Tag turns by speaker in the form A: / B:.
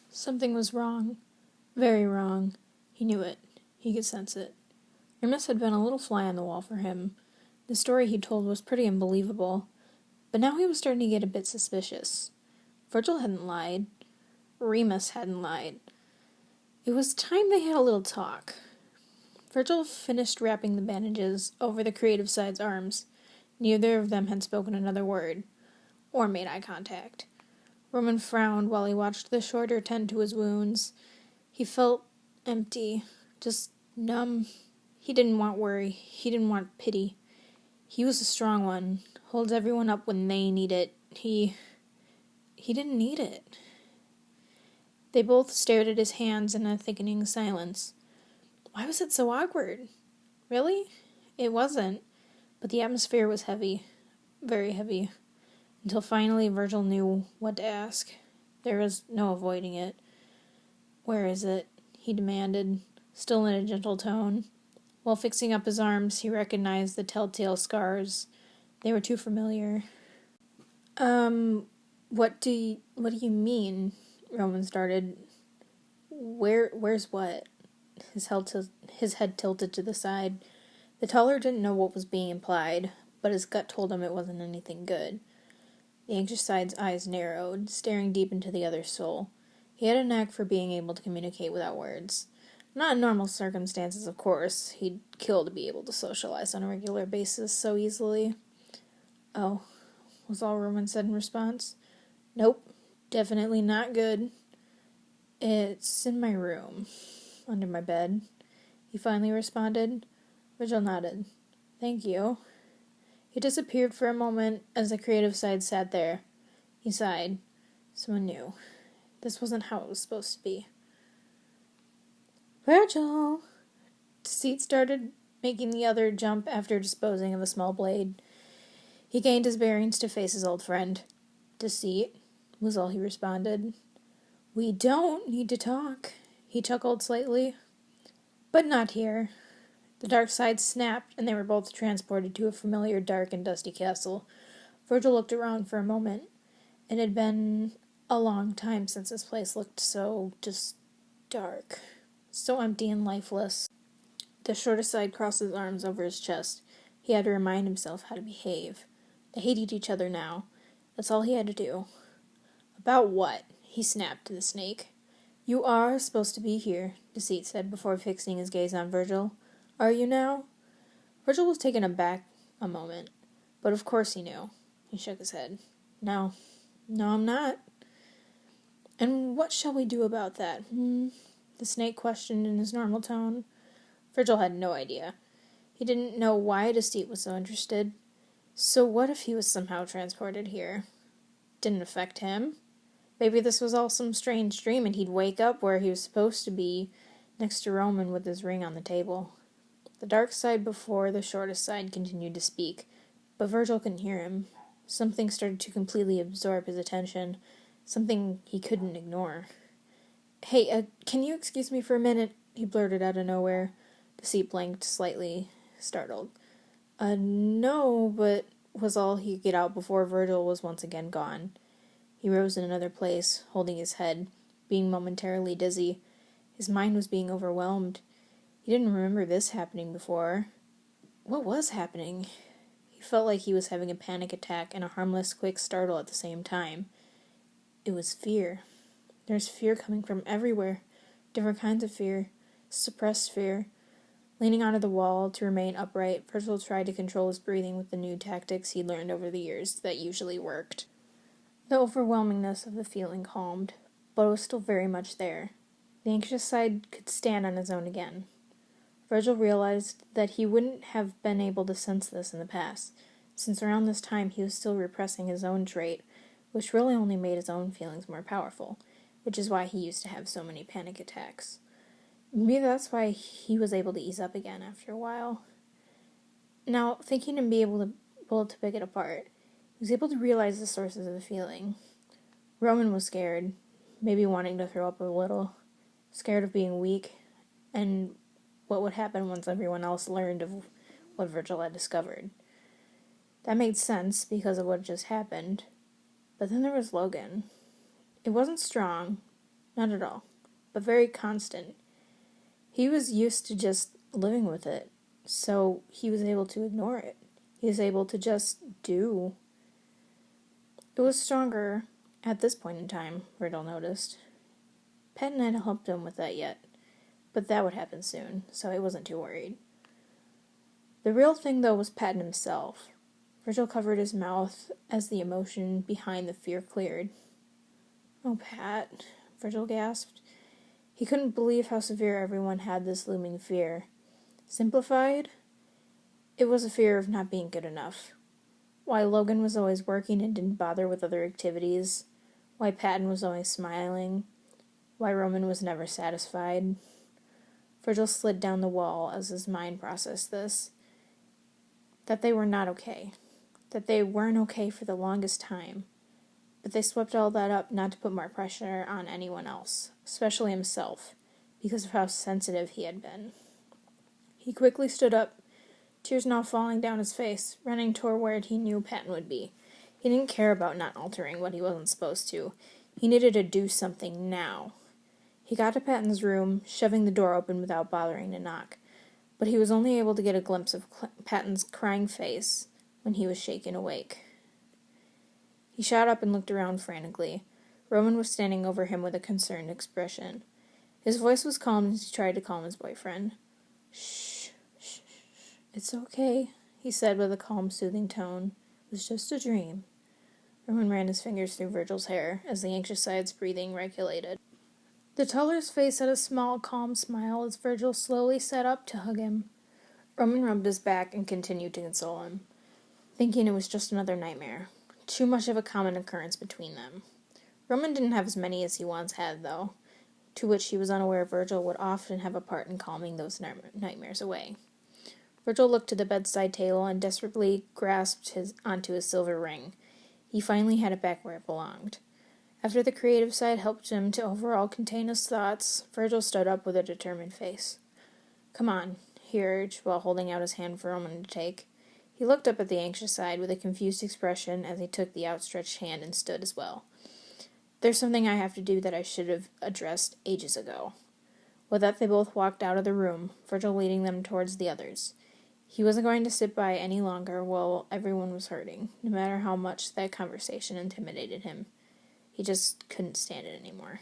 A: Something was wrong. Very wrong. He knew it. He could sense it. Remus had been a little fly on the wall for him. The story he told was pretty unbelievable, but now he was starting to get a bit suspicious. Virgil hadn't lied. Remus hadn't lied. It was time they had a little talk. Virgil finished wrapping the bandages over the creative side's arms. Neither of them had spoken another word, or made eye contact. Roman frowned while he watched the shorter tend to his wounds. He felt empty, just numb. He didn't want worry. He didn't want pity. He was a strong one, holds everyone up when they need it. He didn't need it. They both stared at his hands in a thickening silence. Why was it so awkward? Really? It wasn't. But the atmosphere was heavy. Very heavy. Until finally Virgil knew what to ask. There was no avoiding it. "Where is it?" he demanded, still in a gentle tone. While fixing up his arms, he recognized the telltale scars. They were too familiar. What do you mean?" Roman started. Where's what?" His head tilted to the side. The taller didn't know what was being implied, but his gut told him it wasn't anything good. The anxious side's eyes narrowed, staring deep into the other's soul. He had a knack for being able to communicate without words. Not in normal circumstances, of course. He'd kill to be able to socialize on a regular basis so easily. "Oh," was all Roman said in response. "Nope, definitely not good." "It's in my room, under my bed," he finally responded. Virgil nodded. "Thank you." He disappeared for a moment as the creative side sat there. He sighed. Someone knew. This wasn't how it was supposed to be. "Virgil!" Deceit started, making the other jump after disposing of a small blade. He gained his bearings to face his old friend. "Deceit," was all he responded. "We don't need to talk," he chuckled slightly. "But not here." The dark side snapped, and they were both transported to a familiar dark and dusty castle. Virgil looked around for a moment. It had been a long time since this place looked so just dark, so empty and lifeless. The shortest side crossed his arms over his chest. He had to remind himself how to behave. They hated each other now. That's all he had to do. "About what?" he snapped to the snake. "You are supposed to be here," Deceit said before fixing his gaze on Virgil. "Are you now?" Virgil was taken aback a moment, but of course he knew. He shook his head. No, I'm not." "And what shall we do about that, the snake questioned in his normal tone. Virgil had no idea. He didn't know why Deceit was so interested. So what if he was somehow transported here? Didn't affect him. Maybe this was all some strange dream and he'd wake up where he was supposed to be, next to Roman with his ring on the table. The dark side before the shortest side continued to speak, but Virgil couldn't hear him. Something started to completely absorb his attention, something he couldn't ignore. "Hey, can you excuse me for a minute?" he blurted out of nowhere. Deceit blinked, slightly startled. No, but," was all he could get out before Virgil was once again gone. He rose in another place, holding his head, being momentarily dizzy. His mind was being overwhelmed. He didn't remember this happening before. What was happening? He felt like he was having a panic attack and a harmless, quick startle at the same time. It was fear. There's fear coming from everywhere. Different kinds of fear. Suppressed fear. Leaning onto the wall to remain upright, Virgil tried to control his breathing with the new tactics he'd learned over the years that usually worked. The overwhelmingness of the feeling calmed, but it was still very much there. The anxious side could stand on his own again. Virgil realized that he wouldn't have been able to sense this in the past, since around this time he was still repressing his own trait, which really only made his own feelings more powerful, which is why he used to have so many panic attacks. Maybe that's why he was able to ease up again after a while. Now, thinking and being able to pick it apart, he was able to realize the sources of the feeling. Roman was scared, maybe wanting to throw up a little, scared of being weak, and what would happen once everyone else learned of what Virgil had discovered. That made sense because of what had just happened. But then there was Logan. It wasn't strong, not at all, but very constant. He was used to just living with it, so he was able to ignore it. He was able to just do. It was stronger at this point in time, Virgil noticed. Patton hadn't helped him with that yet, but that would happen soon, so he wasn't too worried. The real thing, though, was Patton himself. Virgil covered his mouth as the emotion behind the fear cleared. "Oh, Pat," Virgil gasped. He couldn't believe how severe everyone had this looming fear. Simplified, it was a fear of not being good enough. Why Logan was always working and didn't bother with other activities. Why Patton was always smiling. Why Roman was never satisfied. Virgil slid down the wall as his mind processed this. That they were not okay. That they weren't okay for the longest time. But they swept all that up not to put more pressure on anyone else, especially himself, because of how sensitive he had been. He quickly stood up, tears now falling down his face, running toward where he knew Patton would be. He didn't care about not altering what he wasn't supposed to. He needed to do something now. He got to Patton's room, shoving the door open without bothering to knock, but he was only able to get a glimpse of Patton's crying face when he was shaken awake. He shot up and looked around frantically. Roman was standing over him with a concerned expression. His voice was calm as he tried to calm his boyfriend. "Shh, shh, shh. It's okay," he said with a calm, soothing tone. "It was just a dream." Roman ran his fingers through Virgil's hair as the anxious side's breathing regulated. The teller's face had a small, calm smile as Virgil slowly sat up to hug him. Roman rubbed his back and continued to console him, thinking it was just another nightmare. Too much of a common occurrence between them. Roman didn't have as many as he once had, though, to which he was unaware Virgil would often have a part in calming those nightmares away. Virgil looked to the bedside table and desperately grasped onto his silver ring. He finally had it back where it belonged. After the creative side helped him to overall contain his thoughts, Virgil stood up with a determined face. "Come on," he urged, while holding out his hand for Roman to take. He looked up at the anxious side with a confused expression as he took the outstretched hand and stood as well. "There's something I have to do that I should have addressed ages ago." With that, they both walked out of the room, Virgil leading them towards the others. He wasn't going to sit by any longer while everyone was hurting, no matter how much that conversation intimidated him. He just couldn't stand it anymore.